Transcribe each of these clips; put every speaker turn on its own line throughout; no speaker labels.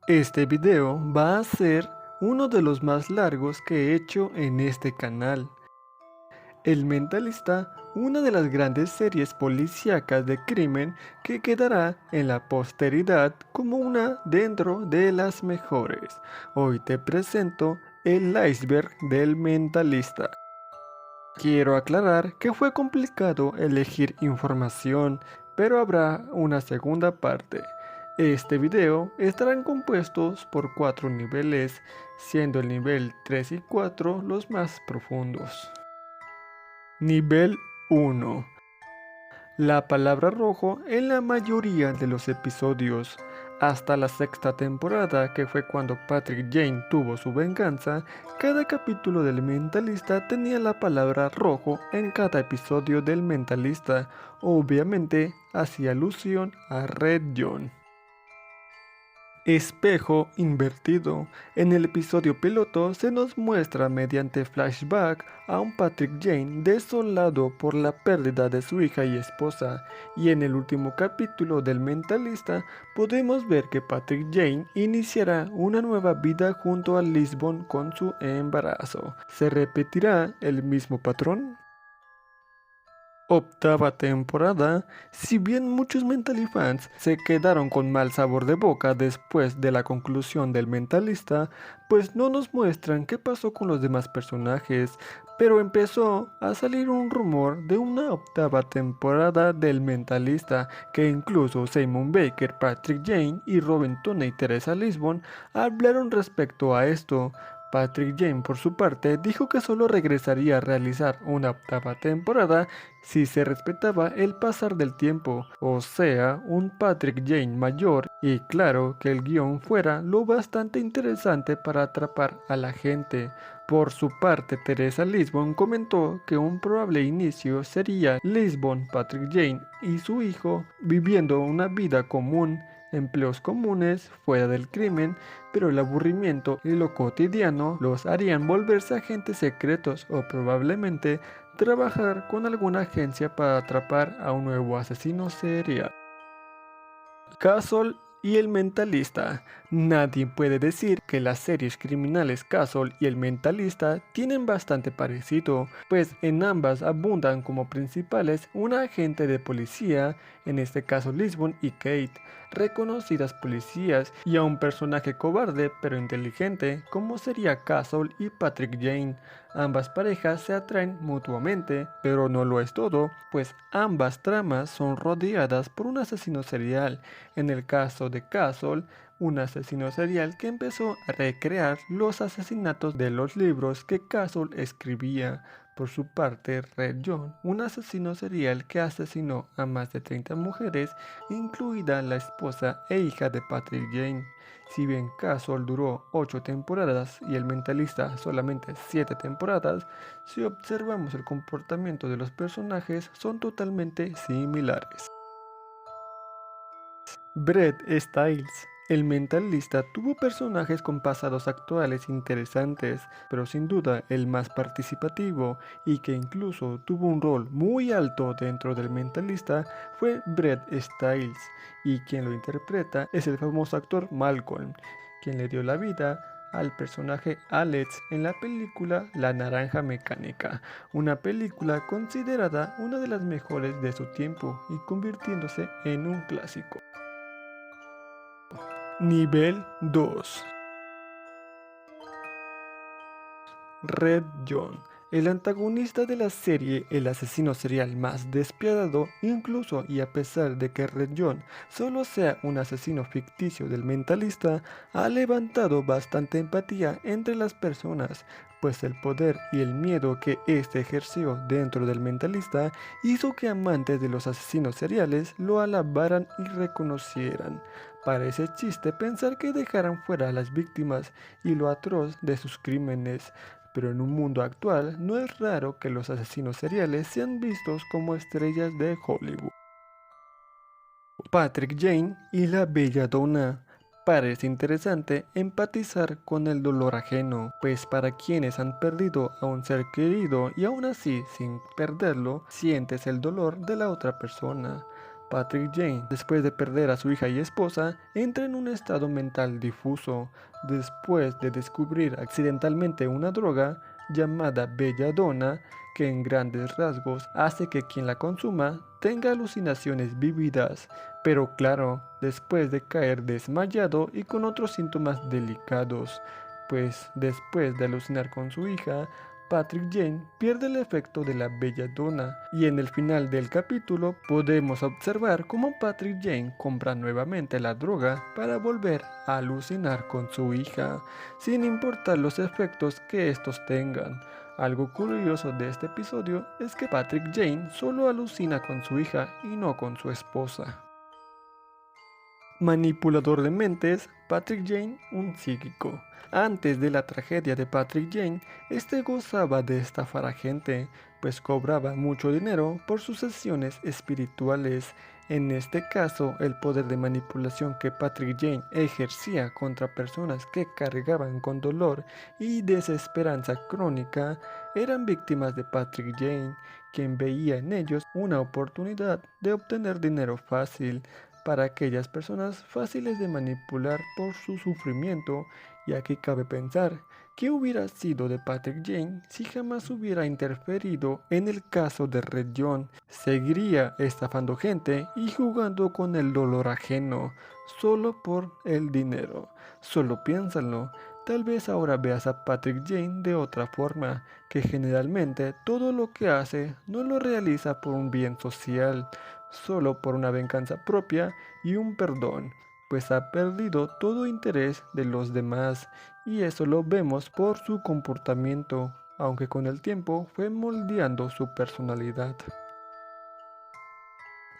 Este video va a ser uno de los más largos que he hecho en este canal. El Mentalista, una de las grandes series policíacas de crimen que quedará en la posteridad como una dentro de las mejores. Hoy te presento el iceberg del Mentalista. Quiero aclarar que fue complicado elegir información, pero habrá una segunda parte. Este video estarán compuestos por 4 niveles, siendo el nivel 3 y 4 los más profundos. Nivel 1. La palabra rojo en la mayoría de los episodios. Hasta la sexta temporada, que fue cuando Patrick Jane tuvo su venganza, cada capítulo del Mentalista tenía la palabra rojo en cada episodio del Mentalista. Obviamente hacía alusión a Red John. Espejo invertido. En el episodio piloto se nos muestra mediante flashback a un Patrick Jane desolado por la pérdida de su hija y esposa, y en el último capítulo del Mentalista podemos ver que Patrick Jane iniciará una nueva vida junto a Lisbon con su embarazo. ¿Se repetirá el mismo patrón? Octava temporada. Si bien muchos Mentally fans se quedaron con mal sabor de boca después de la conclusión del Mentalista, pues no nos muestran qué pasó con los demás personajes, pero empezó a salir un rumor de una octava temporada del Mentalista, que incluso Simon Baker, Patrick Jane y Robin Tunney y Teresa Lisbon hablaron respecto a esto. Patrick Jane, por su parte, dijo que solo regresaría a realizar una octava temporada si se respetaba el pasar del tiempo, o sea, un Patrick Jane mayor, y claro que el guión fuera lo bastante interesante para atrapar a la gente. Por su parte, Teresa Lisbon comentó que un probable inicio sería Lisbon, Patrick Jane y su hijo viviendo una vida común, empleos comunes, fuera del crimen, pero el aburrimiento y lo cotidiano los harían volverse agentes secretos o probablemente trabajar con alguna agencia para atrapar a un nuevo asesino serial. Castle y el Mentalista. Nadie puede decir que las series criminales Castle y el Mentalista tienen bastante parecido, pues en ambas abundan como principales un agente de policía, en este caso Lisbon y Kate, reconocidas policías, y a un personaje cobarde pero inteligente como sería Castle y Patrick Jane. Ambas parejas se atraen mutuamente, pero no lo es todo, pues ambas tramas son rodeadas por un asesino serial. En el caso de Castle, un asesino serial que empezó a recrear los asesinatos de los libros que Castle escribía. Por su parte, Red John, un asesino serial que asesinó a más de 30 mujeres, incluida la esposa e hija de Patrick Jane. Si bien Castle duró 8 temporadas y el Mentalista solamente 7 temporadas, si observamos el comportamiento de los personajes son totalmente similares. Bret Styles. El Mentalista tuvo personajes con pasados actuales interesantes, pero sin duda el más participativo y que incluso tuvo un rol muy alto dentro del Mentalista fue Bret Styles, y quien lo interpreta es el famoso actor Malcolm, quien le dio la vida al personaje Alex en la película La Naranja Mecánica, una película considerada una de las mejores de su tiempo y convirtiéndose en un clásico. Nivel 2. Red John. El antagonista de la serie, el asesino serial más despiadado, incluso y a pesar de que Red John solo sea un asesino ficticio del Mentalista, ha levantado bastante empatía entre las personas, pues el poder y el miedo que éste ejerció dentro del Mentalista hizo que amantes de los asesinos seriales lo alabaran y reconocieran. Parece chiste pensar que dejaran fuera a las víctimas y lo atroz de sus crímenes, pero en un mundo actual no es raro que los asesinos seriales sean vistos como estrellas de Hollywood. Patrick Jane y la Bella Donna. Parece interesante empatizar con el dolor ajeno, pues para quienes han perdido a un ser querido y aún así sin perderlo, sientes el dolor de la otra persona. Patrick Jane, después de perder a su hija y esposa, entra en un estado mental difuso, después de descubrir accidentalmente una droga llamada belladona, que en grandes rasgos hace que quien la consuma tenga alucinaciones vívidas, pero claro, después de caer desmayado y con otros síntomas delicados, pues después de alucinar con su hija, Patrick Jane pierde el efecto de la belladona y en el final del capítulo podemos observar cómo Patrick Jane compra nuevamente la droga para volver a alucinar con su hija, sin importar los efectos que estos tengan. Algo curioso de este episodio es que Patrick Jane solo alucina con su hija y no con su esposa. Manipulador de mentes, Patrick Jane, un psíquico. Antes de la tragedia de Patrick Jane, este gozaba de estafar a gente, pues cobraba mucho dinero por sus sesiones espirituales. En este caso, el poder de manipulación que Patrick Jane ejercía contra personas que cargaban con dolor y desesperanza crónica eran víctimas de Patrick Jane, quien veía en ellos una oportunidad de obtener dinero fácil para aquellas personas fáciles de manipular por su sufrimiento. Y aquí cabe pensar, ¿qué hubiera sido de Patrick Jane si jamás hubiera interferido en el caso de Red John? Seguiría estafando gente y jugando con el dolor ajeno, solo por el dinero. Solo piénsalo. Tal vez ahora veas a Patrick Jane de otra forma, que generalmente todo lo que hace no lo realiza por un bien social, solo por una venganza propia y un perdón, pues ha perdido todo interés de los demás, y eso lo vemos por su comportamiento, aunque con el tiempo fue moldeando su personalidad.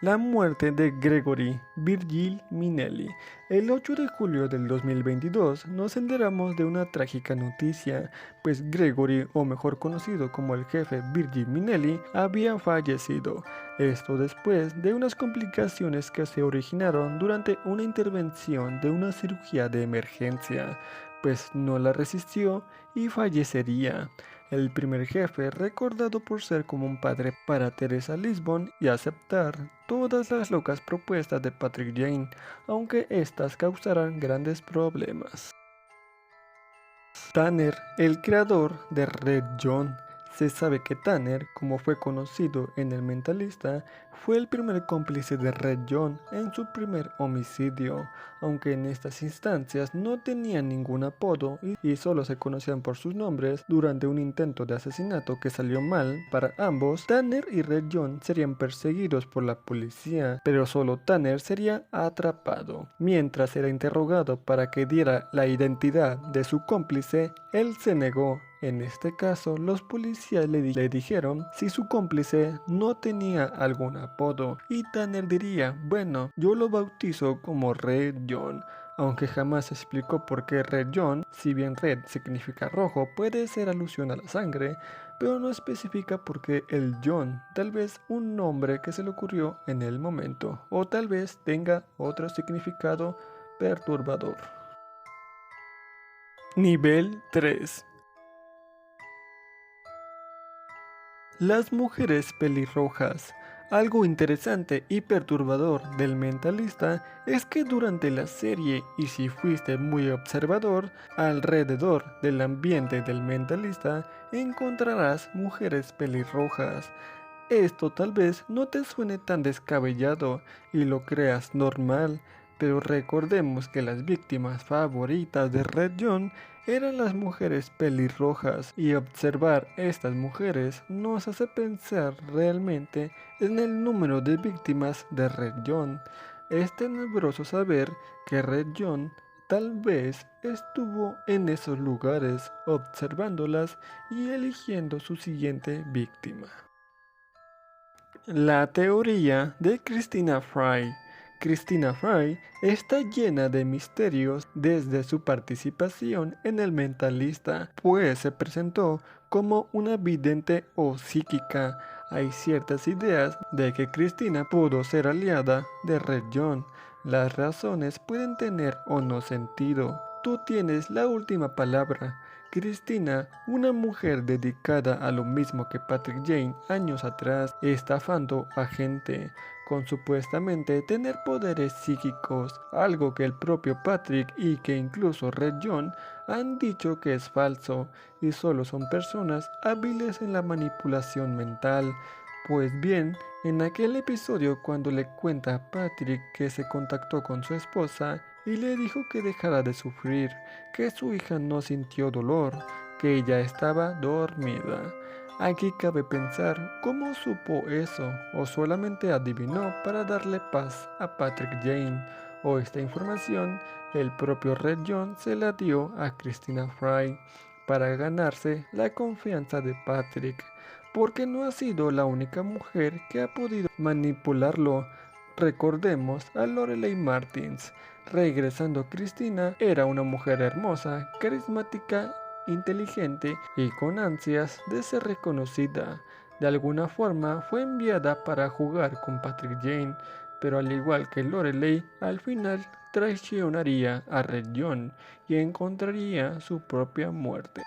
La muerte de Gregory Virgil Minelli. El 8 de julio del 2022 nos enteramos de una trágica noticia, pues Gregory, o mejor conocido como el jefe Virgil Minelli, había fallecido. Esto después de unas complicaciones que se originaron durante una intervención de una cirugía de emergencia, pues no la resistió y fallecería. El primer jefe recordado por ser como un padre para Teresa Lisbon y aceptar todas las locas propuestas de Patrick Jane, aunque éstas causaran grandes problemas. Tanner, el creador de Red John. Se sabe que Tanner, como fue conocido en El Mentalista, fue el primer cómplice de Red John en su primer homicidio, aunque en estas instancias no tenían ningún apodo y solo se conocían por sus nombres. Durante un intento de asesinato que salió mal para ambos, Tanner y Red John serían perseguidos por la policía, pero solo Tanner sería atrapado. Mientras era interrogado para que diera la identidad de su cómplice, él se negó. En este caso, los policías le dijeron si su cómplice no tenía algún apodo, y Tanner diría, bueno, yo lo bautizo como Red John, aunque jamás explicó por qué Red John. Si bien red significa rojo, puede ser alusión a la sangre, pero no especifica por qué el John, tal vez un nombre que se le ocurrió en el momento, o tal vez tenga otro significado perturbador. Nivel 3. Las mujeres pelirrojas. Algo interesante y perturbador del Mentalista es que durante la serie, y si fuiste muy observador, alrededor del ambiente del Mentalista encontrarás mujeres pelirrojas. Esto tal vez no te suene tan descabellado y lo creas normal, pero recordemos que las víctimas favoritas de Red John eran las mujeres pelirrojas, y observar estas mujeres nos hace pensar realmente en el número de víctimas de Red John. Es tenebroso saber que Red John tal vez estuvo en esos lugares observándolas y eligiendo su siguiente víctima. La teoría de Christina Fry. Christina Fry está llena de misterios desde su participación en El Mentalista, pues se presentó como una vidente o psíquica. Hay ciertas ideas de que Christina pudo ser aliada de Red John. Las razones pueden tener o no sentido. Tú tienes la última palabra. Christina, una mujer dedicada a lo mismo que Patrick Jane años atrás, estafando a gente, con supuestamente tener poderes psíquicos, algo que el propio Patrick y que incluso Red John han dicho que es falso y solo son personas hábiles en la manipulación mental. Pues bien, en aquel episodio cuando le cuenta a Patrick que se contactó con su esposa y le dijo que dejara de sufrir, que su hija no sintió dolor, que ella estaba dormida. Aquí cabe pensar cómo supo eso, o solamente adivinó para darle paz a Patrick Jane, o esta información el propio Red John se la dio a Christina Fry para ganarse la confianza de Patrick, porque no ha sido la única mujer que ha podido manipularlo. Recordemos a Lorelei Martins. Regresando, Christina era una mujer hermosa, carismática, inteligente y con ansias de ser reconocida. De alguna forma fue enviada para jugar con Patrick Jane, pero al igual que Lorelei, al final traicionaría a Red John y encontraría su propia muerte.